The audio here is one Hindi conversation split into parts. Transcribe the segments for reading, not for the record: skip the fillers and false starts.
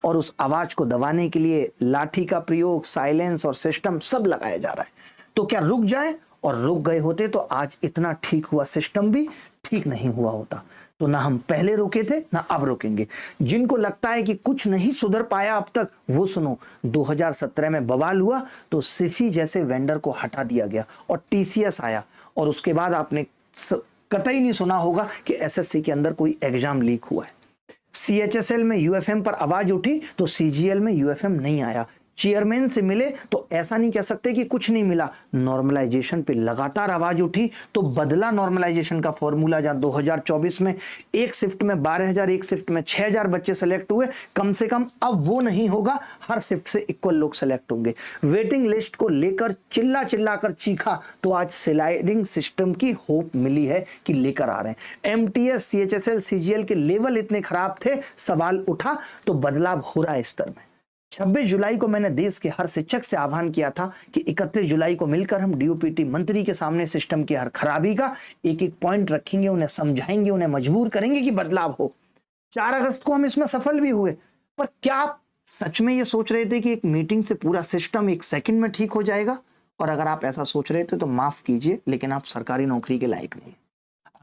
और उस आवाज को दबाने के लिए लाठी का प्रयोग, साइलेंस और सिस्टम सब लगाया जा रहा है। तो क्या रुक जाए? और रुक गए होते तो आज इतना ठीक हुआ सिस्टम भी ठीक नहीं हुआ होता। तो ना हम पहले रुके थे ना अब रुकेंगे। जिनको लगता है कि कुछ नहीं सुधर पाया अब तक, वो सुनो, 2017 में बवाल हुआ तो सिफी जैसे वेंडर को हटा दिया गया और टीसीएस आया, और उसके बाद आपने कतई नहीं सुना होगा कि एसएससी के अंदर कोई एग्जाम लीक हुआ है। सीएचएसएल में यूएफएम पर आवाज उठी तो सीजीएल में यूएफएम नहीं आया। चेयरमैन से मिले तो ऐसा नहीं कह सकते कि कुछ नहीं मिला। नॉर्मलाइजेशन पे लगातार आवाज उठी तो बदला नॉर्मलाइजेशन का फॉर्मूला। जहां 2024 में एक शिफ्ट में 12,000, एक शिफ्ट में 6,000 बच्चे सेलेक्ट हुए, कम से कम अब वो नहीं होगा, हर शिफ्ट से इक्वल लोग सेलेक्ट होंगे। वेटिंग लिस्ट को लेकर चिल्ला चिल्ला कर चीखा तो आज स्लाइडिंग सिस्टम की होप मिली है कि लेकर आ रहे हैं। एमटीएस, सीएचएसएल, सीजीएल के लेवल इतने खराब थे, सवाल उठा तो बदलाव हो रहा है स्तर में। 26 जुलाई को मैंने देश के हर शिक्षक से आह्वान किया था कि 31 जुलाई को मिलकर हम डीओपीटी मंत्री के सामने सिस्टम की हर खराबी का एक एक पॉइंट रखेंगे, उन्हें समझाएंगे, उन्हें मजबूर करेंगे कि बदलाव हो। 4 अगस्त को हम इसमें सफल भी हुए। पर क्या आप सच में ये सोच रहे थे कि एक मीटिंग से पूरा सिस्टम 1 सेकंड में ठीक हो जाएगा? और अगर आप ऐसा सोच रहे थे तो माफ कीजिए, लेकिन आप सरकारी नौकरी के लायक नहीं।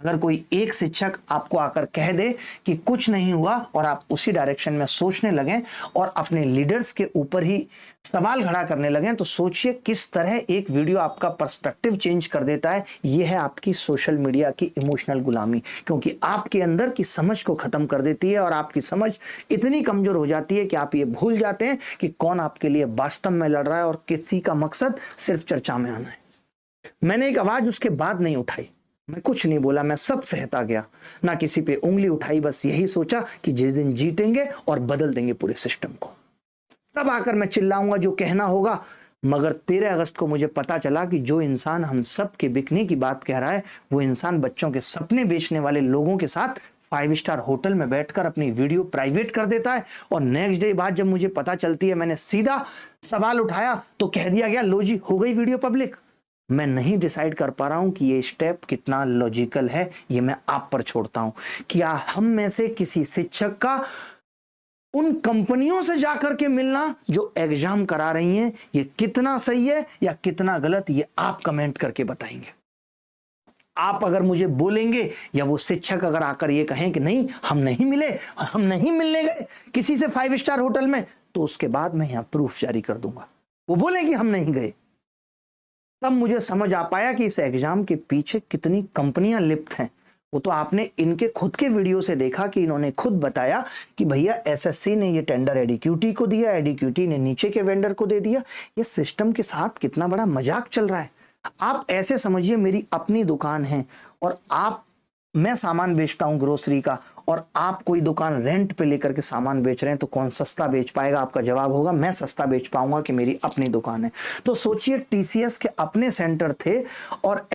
अगर कोई एक शिक्षक आपको आकर कह दे कि कुछ नहीं हुआ और आप उसी डायरेक्शन में सोचने लगें और अपने लीडर्स के ऊपर ही सवाल खड़ा करने लगें, तो सोचिए किस तरह एक वीडियो आपका पर्सपेक्टिव चेंज कर देता है। यह है आपकी सोशल मीडिया की इमोशनल गुलामी, क्योंकि आपके अंदर की समझ को खत्म कर देती है और आपकी समझ इतनी कमजोर हो जाती है कि आप ये भूल जाते हैं कि कौन आपके लिए वास्तव में लड़ रहा है और किसी का मकसद सिर्फ चर्चा में आना है। मैंने एक आवाज उसके बाद नहीं उठाई, मैं कुछ नहीं बोला, मैं सब सहता गया, ना किसी पे उंगली उठाई, बस यही सोचा कि जिस दिन जीतेंगे और बदल देंगे पूरे सिस्टम को, तब आकर मैं चिल्लाऊंगा जो कहना होगा। मगर 13 अगस्त को मुझे पता चला कि जो इंसान हम सब के बिकने की बात कह रहा है, वो इंसान बच्चों के सपने बेचने वाले लोगों के साथ 5 स्टार होटल में बैठकर अपनी वीडियो प्राइवेट कर देता है। और नेक्स्ट डे बाद जब मुझे पता चलती है, मैंने सीधा सवाल उठाया तो कह दिया गया, लो जी हो गई वीडियो पब्लिक। मैं नहीं डिसाइड कर पा रहा हूं कि ये स्टेप कितना लॉजिकल है, ये मैं आप पर छोड़ता हूं। क्या हम में से किसी शिक्षक का उन कंपनियों से जाकर के मिलना जो एग्जाम करा रही हैं, ये कितना सही है या कितना गलत, ये आप कमेंट करके बताएंगे। आप अगर मुझे बोलेंगे या वो शिक्षक अगर आकर ये कहें कि नहीं हम नहीं मिले, हम नहीं मिलने गए किसी से 5 स्टार होटल में, तो उसके बाद मैं यहां प्रूफ जारी कर दूंगा। वो बोले कि हम नहीं गए, तब मुझे समझ आ पाया कि इस एग्जाम के पीछे कितनी कंपनियां लिप्त हैं। वो तो आपने इनके खुद के वीडियो से देखा कि इन्होंने खुद बताया कि भैया एसएससी ने ये टेंडर एडीक्यूटी को दिया, एडीक्यूटी ने नीचे के वेंडर को दे दिया। ये सिस्टम के साथ कितना बड़ा मजाक चल रहा है। आप ऐसे समझिए मेरी अपनी दुकान है और मैं सामान बेचता हूं ग्रोसरी का, और आप कोई दुकान रेंट पे लेकर के सामान बेच रहे हैं, तो कौन सस्ता बेच पाएगा? आपका जवाब होगा मैं सस्ता बेच पाऊंगा कि मेरी अपनी दुकान है। तो सोचिए टीसीएस के अपने सेंटर थे और